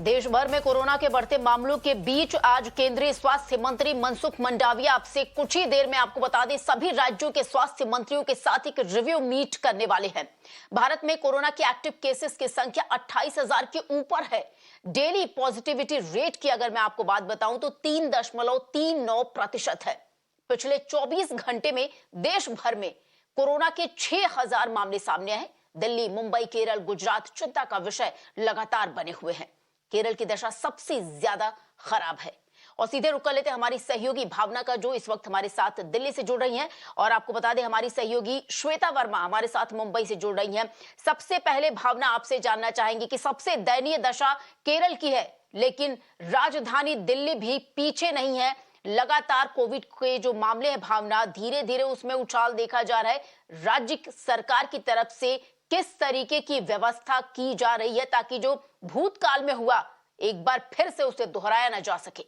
देश भर में कोरोना के बढ़ते मामलों के बीच आज केंद्रीय स्वास्थ्य मंत्री मनसुख मंडाविया आपसे कुछ ही देर में आपको बता दें सभी राज्यों के स्वास्थ्य मंत्रियों के साथ एक रिव्यू मीट करने वाले हैं। भारत में कोरोना के एक्टिव केसेस की संख्या 28,000 के ऊपर है। डेली पॉजिटिविटी रेट की अगर मैं आपको बात बताऊं तो 3.39% है। पिछले 24 घंटे में देश भर में कोरोना के 6,000 मामले सामने आए। दिल्ली, मुंबई, केरल, गुजरात चिंता का विषय लगातार बने हुए हैं। केरल की दशा सबसे ज्यादा खराब है। और सीधे रुक कर लेते हमारी सहयोगी भावना का, जो इस वक्त हमारे साथ दिल्ली से जुड़ रही हैं। और आपको बता दें हमारी सहयोगी श्वेता वर्मा हमारे साथ मुंबई से जुड़ रही हैं। सबसे पहले भावना आपसे जानना चाहेंगी कि सबसे दयनीय दशा केरल की है, लेकिन राजधानी दिल्ली भी पीछे नहीं है। लगातार कोविड के जो मामले हैं भावना, धीरे धीरे उसमें उछाल देखा जा रहा है। राज्य सरकार की तरफ से किस तरीके की व्यवस्था की जा रही है ताकि जो भूतकाल में हुआ एक बार फिर से उसे दोहराया न जा सके?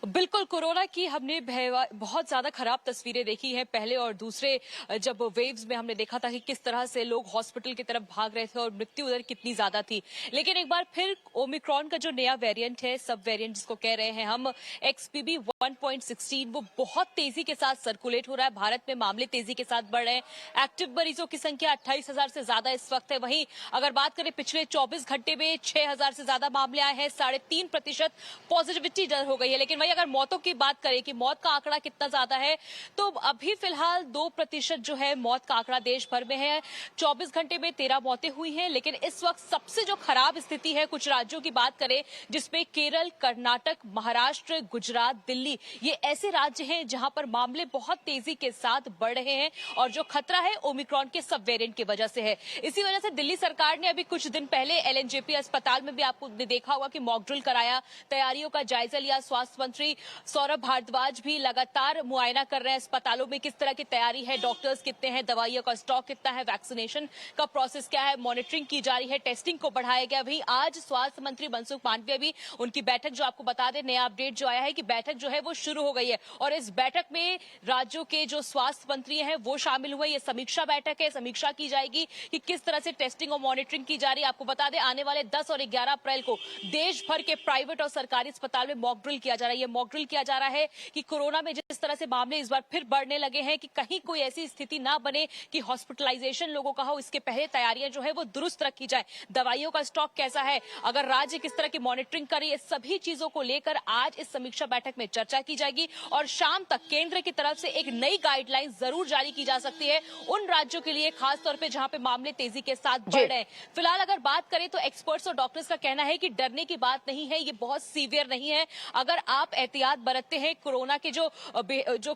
बिल्कुल, कोरोना की हमने बहुत ज्यादा खराब तस्वीरें देखी हैं। पहले और दूसरे जब वेव्स में हमने देखा था कि किस तरह से लोग हॉस्पिटल की तरफ भाग रहे थे और मृत्यु दर कितनी ज्यादा थी। लेकिन एक बार फिर ओमिक्रॉन का जो नया वेरिएंट है, सब वेरिएंट जिसको कह रहे हैं हम, XBB 1.16, वो बहुत तेजी के साथ सर्कुलेट हो रहा है। भारत में मामले तेजी के साथ बढ़ रहे हैं। एक्टिव मरीजों की संख्या 28,000 से ज्यादा इस वक्त है। वहीं अगर बात करें पिछले 24 घंटे में 6,000 से ज्यादा मामले आए हैं। 3.5% पॉजिटिविटी दर हो गई है। लेकिन वही अगर मौतों की बात करें कि मौत का आंकड़ा कितना ज्यादा है, तो अभी फिलहाल 2% जो है मौत का आंकड़ा देश भर में है। 24 घंटे में 13 मौतें हुई हैं। लेकिन इस वक्त सबसे जो खराब स्थिति है, कुछ राज्यों की बात करें जिसमें केरल, कर्नाटक, महाराष्ट्र, गुजरात, दिल्ली, ये ऐसे राज्य हैं जहां पर मामले बहुत तेजी के साथ बढ़ रहे हैं। और जो खतरा है ओमिक्रॉन के सब वेरिएंट की वजह से है। इसी वजह से दिल्ली सरकार ने अभी कुछ दिन पहले LNJP अस्पताल में भी आपको देखा होगा कि मॉक ड्रिल कराया, तैयारियों का जायजा लिया। स्वास्थ्य मंत्री सौरभ भारद्वाज भी लगातार मुआयना कर रहे हैं अस्पतालों में किस तरह की तैयारी है, डॉक्टर्स कितने हैं, दवाइयों का स्टॉक कितना है, वैक्सीनेशन का प्रोसेस क्या है, मॉनिटरिंग की जा रही है, टेस्टिंग को बढ़ाया गया। वहीं आज स्वास्थ्य मंत्री मनसुख मांडविया भी, उनकी बैठक जो आपको बता दें, नया अपडेट जो आया है कि बैठक जो है वो शुरू हो गई है। और इस बैठक में राज्यों के जो स्वास्थ्य मंत्री हैं वो शामिल हुए। ये समीक्षा बैठक है। समीक्षा की जाएगी कि किस तरह से टेस्टिंग और मॉनिटरिंग की जा रही है। आपको बता दें आने वाले 10 और 11 अप्रैल को देश भर के प्राइवेट और सरकारी अस्पताल में मॉक ड्रिल किया जा रहा है। ये मॉक ड्रिल किया जा रहा है कि कोरोना में जिस तरह से मामले इस बार फिर बढ़ने लगे हैं कि कहीं कोई ऐसी स्थिति ना बने कि हॉस्पिटलाइजेशन लोगों का हो, इसके पहले तैयारियां जो है वो दुरुस्त रखी जाए। दवाइयों का स्टॉक कैसा है, अगर राज्य किस तरह की मॉनिटरिंग करे, ये सभी चीजों को लेकर आज इस समीक्षा बैठक में चर्चा की जाएगी। और शाम तक केंद्र की तरफ से एक नई गाइडलाइन जरूर जारी की जा सकती है उन राज्यों के लिए, खासतौर पर जहां पे मामले तेजी के साथ बढ़ रहे हैं। फिलहाल अगर बात करें तो एक्सपर्ट्स और डॉक्टर्स का कहना है कि डरने की बात नहीं है, ये बहुत सीवियर नहीं है। अगर आप एहतियात बरतते हैं, कोरोना के जो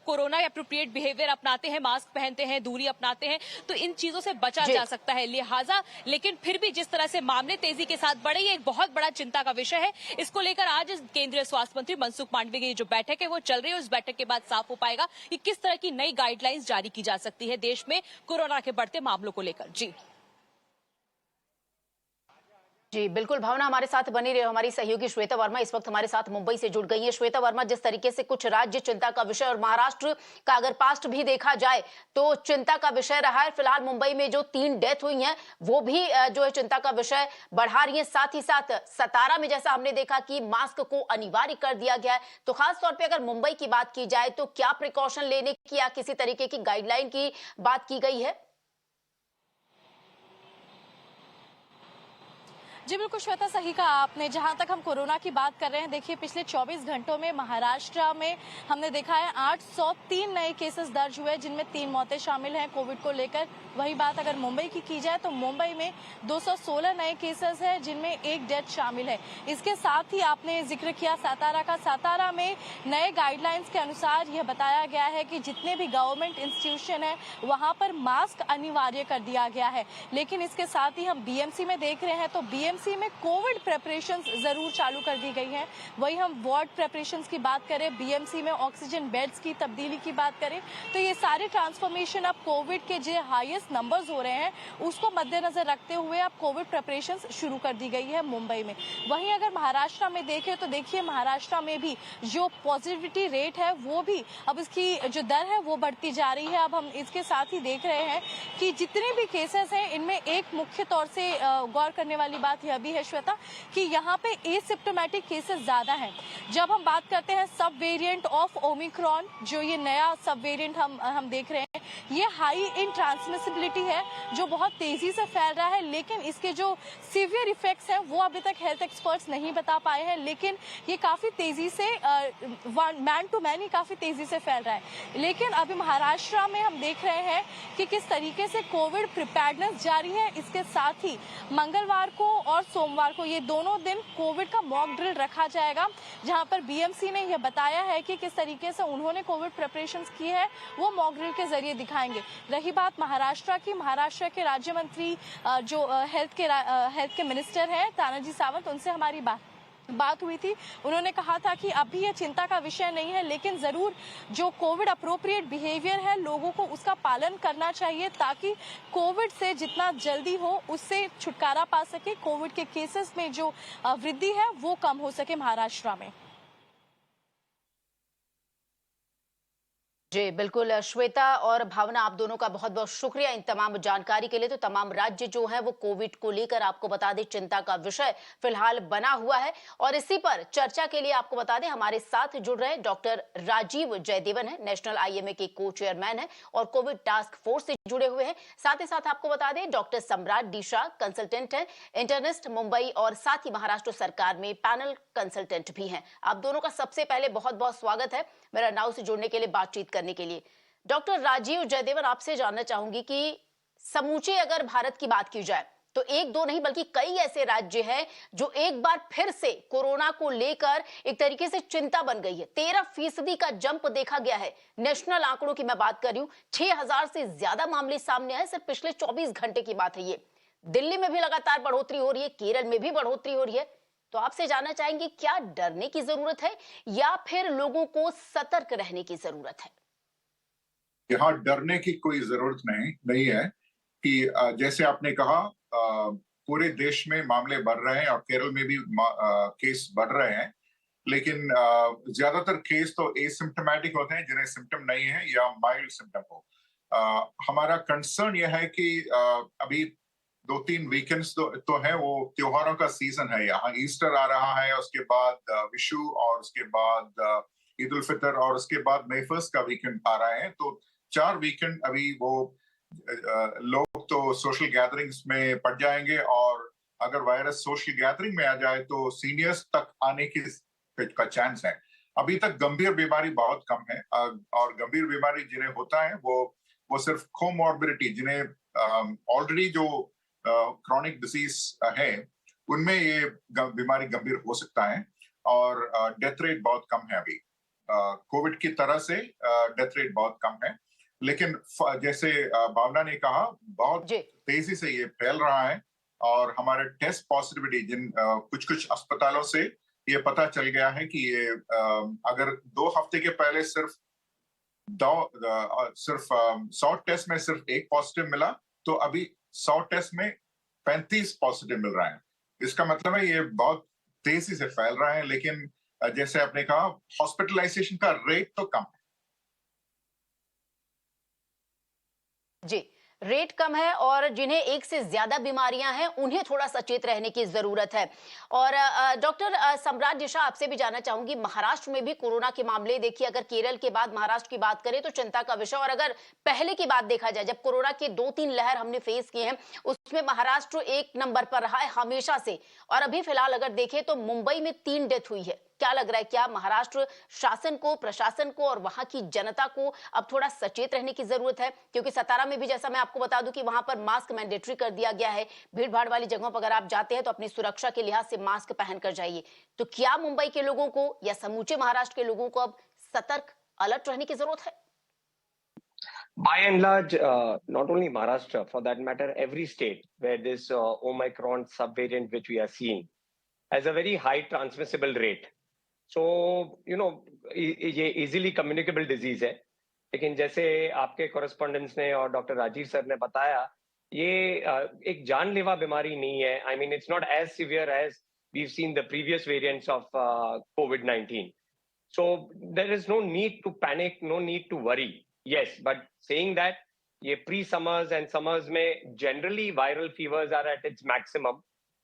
कोरोना एप्रोप्रिएट बिहेवियर अपनाते हैं, मास्क पहनते हैं, दूरी अपनाते हैं, तो इन चीजों से बचा जा सकता है। लिहाजा लेकिन फिर भी जिस तरह से मामले तेजी के साथ बढ़े, ये एक बहुत बड़ा चिंता का विषय है। इसको लेकर आज केंद्रीय स्वास्थ्य मंत्री मनसुख मांडविया की जो बैठक है वो चल रही है। उस बैठक के बाद साफ हो पाएगा कि किस तरह की नई गाइडलाइंस जारी की जा सकती है देश में कोरोना के बढ़ते मामलों को लेकर। जी बिल्कुल भावना, हमारे साथ बनी रहे। हमारी सहयोगी श्वेता वर्मा इस वक्त हमारे साथ मुंबई से जुड़ गई है। श्वेता वर्मा, जिस तरीके से कुछ राज्य चिंता का विषय और महाराष्ट्र का अगर पास्ट भी देखा जाए तो चिंता का विषय रहा है। फिलहाल मुंबई में जो 3 डेथ हुई हैं वो भी जो है चिंता का विषय बढ़ा रही है। साथ ही साथ सतारा में जैसा हमने देखा कि मास्क को अनिवार्य कर दिया गया है। तो खासतौर पर अगर मुंबई की बात की जाए तो क्या प्रिकॉशन लेने की या किसी तरीके की गाइडलाइन की बात की गई है? जी बिल्कुल श्वेता, सही कहा आपने। जहां तक हम कोरोना की बात कर रहे हैं, देखिए पिछले 24 घंटों में महाराष्ट्र में हमने देखा है 803 नए केसेस दर्ज हुए, जिनमें 3 मौतें शामिल हैं कोविड को लेकर। वही बात अगर मुंबई की जाए तो मुंबई में 216 नए केसेस हैं, जिनमें 1 डेथ शामिल है। इसके साथ ही आपने जिक्र किया सातारा का। सातारा में नए गाइडलाइंस के अनुसार यह बताया गया है कि जितने भी गवर्नमेंट इंस्टीट्यूशन है वहां पर मास्क अनिवार्य कर दिया गया है। लेकिन इसके साथ ही हम BMC में देख रहे हैं तो BMC बीएमसी में कोविड प्रेपरेशंस जरूर चालू कर दी गई हैं। वही हम वार्ड प्रेपरेशंस की बात करें, बीएमसी में ऑक्सीजन बेड्स की तब्दीली की बात करें, तो ये सारे ट्रांसफॉर्मेशन अब कोविड के जो हाईएस्ट नंबर्स हो रहे हैं उसको मद्देनजर रखते हुए अब कोविड प्रेपरेशंस शुरू कर दी गई है मुंबई में। वहीं अगर महाराष्ट्र में देखें तो देखिए महाराष्ट्र में भी जो पॉजिटिविटी रेट है वो भी अब इसकी जो दर है वो बढ़ती जा रही है। अब हम इसके साथ ही देख रहे हैं कि जितने भी केसेस हैं इनमें एक मुख्य तौर से गौर करने वाली बात यह भी है श्वेता कि यहाँ पे एसिम्प्टोमेटिक केसेस ज्यादा हैं। जब हम बात करते हैं सब वेरिएंट ऑफ ओमिक्रॉन, जो ये नया सब वेरिएंट हम देख रहे हैं, ये हाई इन ट्रांसमिसिबिलिटी है जो बहुत तेजी से फैल रहा है, लेकिन इसके जो सीवियर इफेक्ट्स हैं वो अभी तक हेल्थ एक्सपर्ट्स नहीं बता पाए हैं, लेकिन ये काफी तेजी से मैन टू मैन ही काफी तेजी से फैल रहा है। लेकिन अभी महाराष्ट्र में हम देख रहे हैं कि किस तरीके से कोविड प्रिपेयर्डनेस जारी है। इसके साथ ही मंगलवार को और सोमवार को ये दोनों दिन कोविड का मॉक ड्रिल रखा जाएगा, जहां पर बीएमसी ने यह बताया है कि किस तरीके से उन्होंने कोविड प्रिपरेशंस की है वो मॉक ड्रिल के जरिए दिखाएंगे। रही बात महाराष्ट्र की, महाराष्ट्र के राज्य मंत्री जो हेल्थ के मिनिस्टर हैं तानाजी सावंत, उनसे हमारी बात हुई थी। उन्होंने कहा था कि अभी ये चिंता का विषय नहीं है, लेकिन जरूर जो कोविड अप्रोप्रिएट बिहेवियर है लोगों को उसका पालन करना चाहिए ताकि कोविड से जितना जल्दी हो उससे छुटकारा पा सके, कोविड के केसेस में जो वृद्धि है वो कम हो सके महाराष्ट्र में। जी बिल्कुल श्वेता और भावना, आप दोनों का बहुत बहुत शुक्रिया इन तमाम जानकारी के लिए। तो तमाम राज्य जो है वो कोविड को लेकर आपको बता दें चिंता का विषय फिलहाल बना हुआ है। और इसी पर चर्चा के लिए आपको बता दें हमारे साथ जुड़ रहे डॉक्टर राजीव जयदेवन है, नेशनल आईएमए के को चेयरमैन है और कोविड टास्क फोर्स से जुड़े हुए हैं। साथ ही साथ आपको बता दें डॉक्टर सम्राट डीशा कंसल्टेंट है, इंटर्निस्ट मुंबई, और साथ ही महाराष्ट्र सरकार में पैनल कंसल्टेंट भी हैं। आप दोनों का सबसे पहले बहुत बहुत स्वागत है मेरा नाउ से जुड़ने के लिए, बातचीत करने के लिए। डॉक्टर राजीव जयदेवन, आपसे जानना चाहूंगी कि समूचे अगर भारत की बात की जाए तो एक दो नहीं बल्कि कई ऐसे राज्य हैं जो एक बार फिर से कोरोना को लेकर एक तरीके से चिंता बन गई है। 13% का जंप देखा गया है। नेशनल आंकड़ों की मैं बात कर रही हूं, 6000 से ज्यादा मामले सामने आए सिर्फ पिछले 24 घंटे की बात है ये। दिल्ली में भी लगातार बढ़ोतरी हो रही है, केरल में भी बढ़ोतरी हो रही है। तो आपसे जानना चाहेंगे क्या डरने की जरूरत है या फिर लोगों को सतर्क रहने की जरूरत है? यहाँ डरने की कोई जरूरत नहीं है कि जैसे आपने कहा पूरे देश में मामले बढ़ रहे हैं और केरल में भी केस बढ़ रहे हैं, लेकिन ज्यादातर केस तो एसिम्प्टोमेटिक होते हैं जिन्हें सिम्टम नहीं है या माइल्ड सिम्टम हो। हमारा कंसर्न यह है कि अभी 2-3 वीकेंड्स तो है, वो त्योहारों का सीजन है। यहाँ ईस्टर आ रहा है, उसके बाद विशु, और उसके बाद ईद उल फितर, और उसके बाद मई फर्स्ट का वीकेंड आ रहा है। तो 4 वीकेंड अभी वो लोग तो सोशल गैदरिंग्स में पड़ जाएंगे, और अगर वायरस सोशल गैदरिंग में आ जाए तो सीनियर्स तक आने का चांस है। अभी तक गंभीर बीमारी बहुत कम है, और गंभीर बीमारी जिन्हें होता है वो सिर्फ कोमॉर्बिडिटी, जिन्हें ऑलरेडी जो क्रॉनिक डिजीज है उनमें ये बीमारी गंभीर हो सकता है, और डेथ रेट बहुत कम है अभी। कोविड की तरह से डेथ रेट बहुत कम है, लेकिन जैसे भावना ने कहा बहुत तेजी से ये फैल रहा है, और हमारे टेस्ट पॉजिटिविटी कुछ अस्पतालों से ये पता चल गया है कि ये अगर 2 हफ्ते के पहले सिर्फ 100 टेस्ट में सिर्फ 1 पॉजिटिव मिला, तो अभी 100 टेस्ट में 35 पॉजिटिव मिल रहा है। इसका मतलब है ये बहुत तेजी से फैल रहा है, लेकिन जैसे आपने कहा हॉस्पिटलाइजेशन का रेट तो कम है। जी, रेट कम है और जिन्हें एक से ज्यादा बीमारियां हैं उन्हें थोड़ा सचेत रहने की जरूरत है। और डॉक्टर सम्राट दिशा, आपसे भी जानना चाहूंगी, महाराष्ट्र में भी कोरोना के मामले देखिए, अगर केरल के बाद महाराष्ट्र की बात करें तो चिंता का विषय, और अगर पहले की बात देखा जाए जब कोरोना के 2-3 लहर हमने फेस किए हैं उसमें महाराष्ट्र 1 नंबर पर रहा है हमेशा से। और अभी फिलहाल अगर देखें तो मुंबई में 3 डेथ हुई है। क्या लग रहा है, क्या महाराष्ट्र शासन को, प्रशासन को और वहां की जनता को अब थोड़ा सचेत रहने की जरूरत है? क्योंकि सतारा में भी, जैसा मैं आपको बता दूं कि वहां पर मास्क मैंडेटरी कर दिया गया है। भीड़ भाड़ वाली जगहों पर अगर आप जाते हैं तो अपनी सुरक्षा के लिहाज से मास्क पहनकर जाइए। तो क्या मुंबई के लोगों को या समूचे महाराष्ट्र के लोगों को अब सतर्क, अलर्ट रहने की जरूरत है? By and large, not only Maharashtra, for that matter, every state where this Omicron subvariant which we are seeing has a very high transmissible rate. So, ये easily communicable disease है. लेकिन जैसे आपके correspondents ने और डॉक्टर राजीव सर ने बताया, ये एक जानलेवा बीमारी नहीं है. I mean, it's not as severe as we've seen the previous variants of COVID-19. So there is no need to panic, no need to worry. Yes, but saying that, ये pre-summers and summers में generally viral fevers are at its maximum.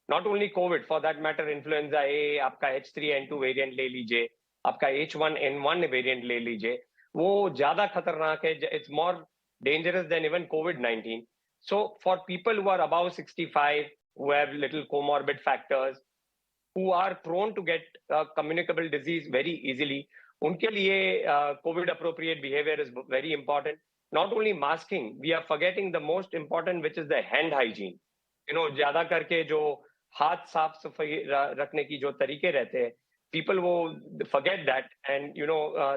Not only COVID, for that matter, influenza A, आपका H3N2 variant ले लीजिए, आपका H1N1 variant ले लीजिए, वो ज़्यादा खतरनाक है. It's more dangerous than even COVID-19. So for people who are above 65, who have little comorbid factors, who are prone to get communicable disease very easily, उनके लिए COVID appropriate behavior is very important. Not only masking, we are forgetting the most important, which is the hand hygiene. ज्यादा करके जो हाथ साफ सफाई रखने की जो तरीके रहते हैं, people will forget that, and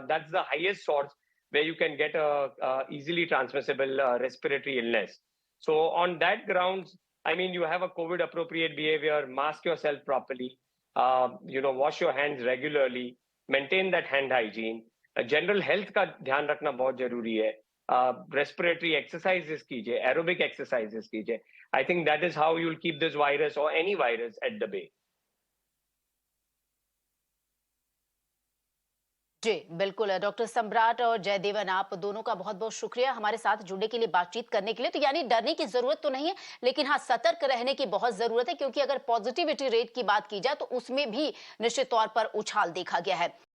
that's the highest source where you can get a easily transmissible respiratory illness. So on that grounds, I mean, you have a COVID appropriate behavior, mask yourself properly, wash your hands regularly, maintain that hand hygiene, general health का ध्यान रखना बहुत जरूरी है. Respiratory exercises कीजिए, aerobic exercises कीजिए. I think that is how you'll keep this virus or any virus at the bay. जी बिल्कुल doctor सम्राट और जयदेवन, आप दोनों का बहुत बहुत शुक्रिया हमारे साथ जुड़ने के लिए, बातचीत करने के लिए. तो यानी डरने की जरूरत तो नहीं है, लेकिन हाँ सतर्क रहने की बहुत जरूरत है, क्योंकि अगर पॉजिटिविटी रेट की बात की जाए तो उसमें भी निश्चित तौर पर उछाल देखा गया है.